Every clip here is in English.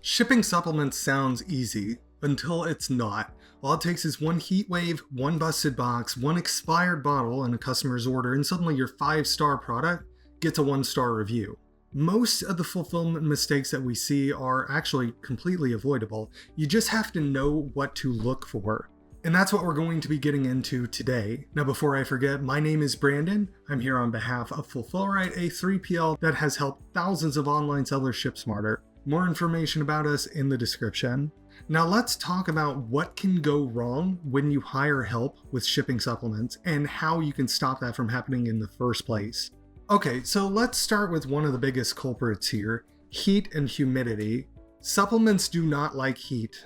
Shipping supplements sounds easy until it's not. All it takes is one heat wave, one busted box, one expired bottle in a customer's order, and suddenly your 5-star product gets a 1-star review. Most of the fulfillment mistakes that we see are actually completely avoidable. You just have to know what to look for. And that's what we're going to be getting into today. Now, before I forget, my name is Brandon. I'm here on behalf of Fulfillrite, a 3PL that has helped thousands of online sellers ship smarter. More information about us in the description. Now let's talk about what can go wrong when you hire help with shipping supplements and how you can stop that from happening in the first place. Okay, so let's start with one of the biggest culprits here, heat and humidity. Supplements do not like heat.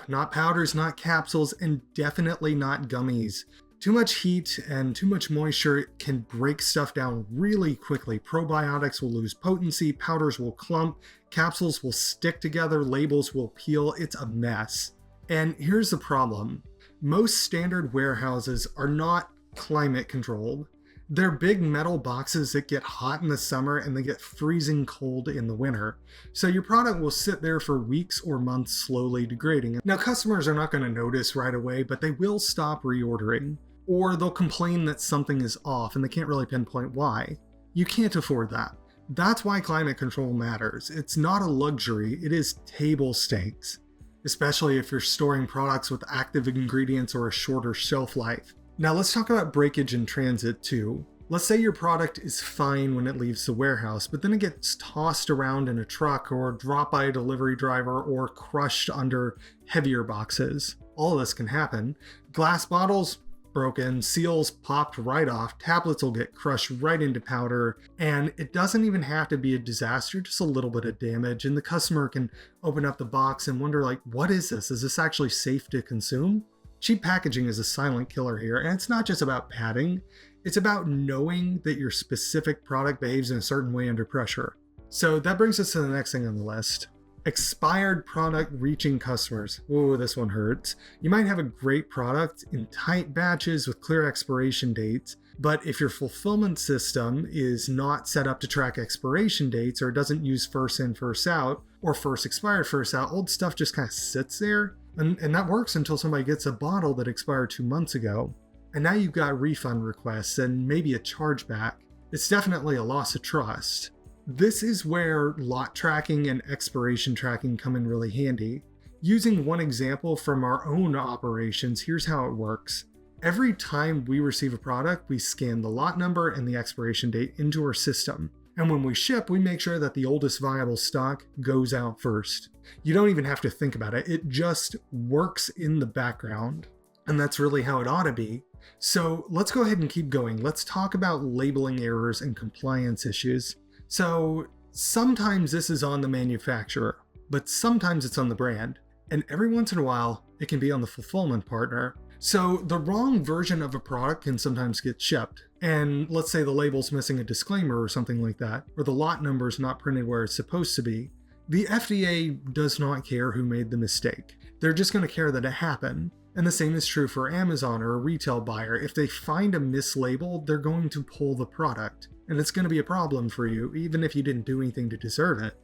Not powders, not capsules, and definitely not gummies. Too much heat and too much moisture can break stuff down really quickly. Probiotics will lose potency, powders will clump, capsules will stick together, labels will peel. It's a mess. And here's the problem. Most standard warehouses are not climate controlled. They're big metal boxes that get hot in the summer and they get freezing cold in the winter. So your product will sit there for weeks or months slowly degrading. Now customers are not going to notice right away, but they will stop reordering. Or they'll complain that something is off and they can't really pinpoint why. You can't afford that. That's why climate control matters. It's not a luxury, it is table stakes, especially if you're storing products with active ingredients or a shorter shelf life. Now let's talk about breakage in transit too. Let's say your product is fine when it leaves the warehouse, but then it gets tossed around in a truck or dropped by a delivery driver or crushed under heavier boxes. All of this can happen. Glass bottles, broken, seals popped right off, tablets will get crushed right into powder, and it doesn't even have to be a disaster, just a little bit of damage, and the customer can open up the box and wonder like, what is this? Is this actually safe to consume? Cheap packaging is a silent killer here, and it's not just about padding, it's about knowing that your specific product behaves in a certain way under pressure. So that brings us to the next thing on the list. Expired product reaching customers. Ooh, this one hurts. You might have a great product in tight batches with clear expiration dates, but if your fulfillment system is not set up to track expiration dates or doesn't use first in, first out, or first expired, first out, old stuff just kind of sits there. And that works until somebody gets a bottle that expired 2 months ago. And now you've got refund requests and maybe a chargeback. It's definitely a loss of trust. This is where lot tracking and expiration tracking come in really handy. Using one example from our own operations, here's how it works. Every time we receive a product, we scan the lot number and the expiration date into our system. And when we ship, we make sure that the oldest viable stock goes out first. You don't even have to think about it. It just works in the background. And that's really how it ought to be. So let's go ahead and keep going. Let's talk about labeling errors and compliance issues. So sometimes this is on the manufacturer, but sometimes it's on the brand. And every once in a while, it can be on the fulfillment partner. So the wrong version of a product can sometimes get shipped. And let's say the label's missing a disclaimer or something like that, or the lot number is not printed where it's supposed to be. The FDA does not care who made the mistake. They're just going to care that it happened. And the same is true for Amazon or a retail buyer. If they find a mislabel, they're going to pull the product. And it's going to be a problem for you, even if you didn't do anything to deserve it.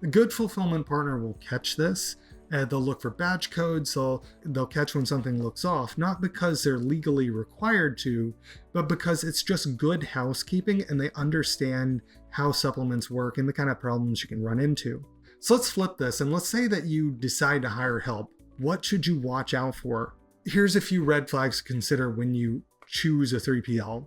A good fulfillment partner will catch this. They'll look for batch codes, they'll catch when something looks off, not because they're legally required to, but because it's just good housekeeping and they understand how supplements work and the kind of problems you can run into. So let's flip this and let's say that you decide to hire help. What should you watch out for? Here's a few red flags to consider when you choose a 3PL.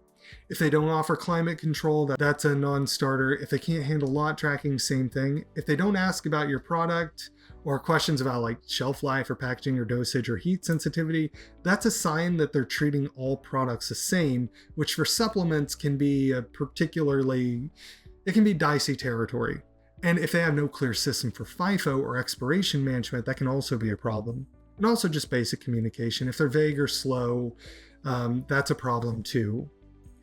If they don't offer climate control, that's a non-starter. If they can't handle lot tracking, same thing. If they don't ask about your product or questions about like shelf life or packaging or dosage or heat sensitivity, that's a sign that they're treating all products the same, which for supplements can be it can be dicey territory. And if they have no clear system for FIFO or expiration management, that can also be a problem. And also just basic communication. If they're vague or slow, that's a problem too.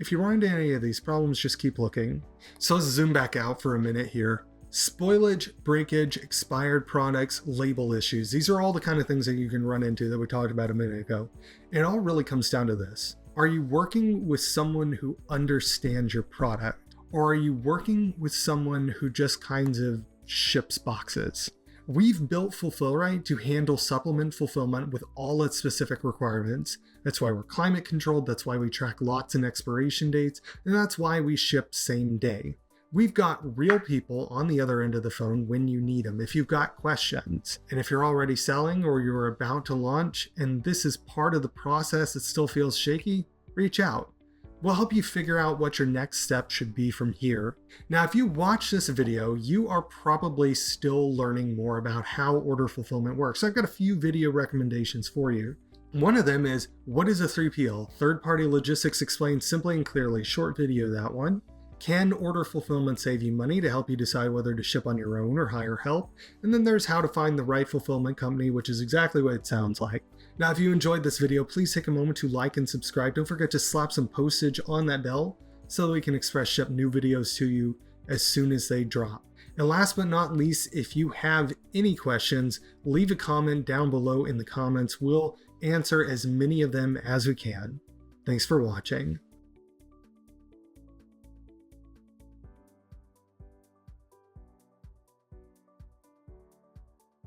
If you run into any of these problems, just keep looking. So let's zoom back out for a minute here. Spoilage, breakage, expired products, label issues. These are all the kind of things that you can run into that we talked about a minute ago. It all really comes down to this. Are you working with someone who understands your product? Or are you working with someone who just kind of ships boxes? We've built Fulfillrite to handle supplement fulfillment with all its specific requirements. That's why we're climate controlled, that's why we track lots and expiration dates, and that's why we ship same day. We've got real people on the other end of the phone when you need them if you've got questions. And if you're already selling or you're about to launch and this is part of the process that still feels shaky, reach out. We'll help you figure out what your next step should be from here. Now, if you watch this video, you are probably still learning more about how order fulfillment works. So I've got a few video recommendations for you. One of them is, what is a 3PL? Third-party logistics explained simply and clearly. Short video, that one. Can order fulfillment save you money to help you decide whether to ship on your own or hire help? And then there's how to find the right fulfillment company, which is exactly what it sounds like. Now, if you enjoyed this video, please take a moment to like and subscribe. Don't forget to slap some postage on that bell so that we can express ship new videos to you as soon as they drop. And last but not least, if you have any questions, leave a comment down below in the comments. We'll answer as many of them as we can. Thanks for watching.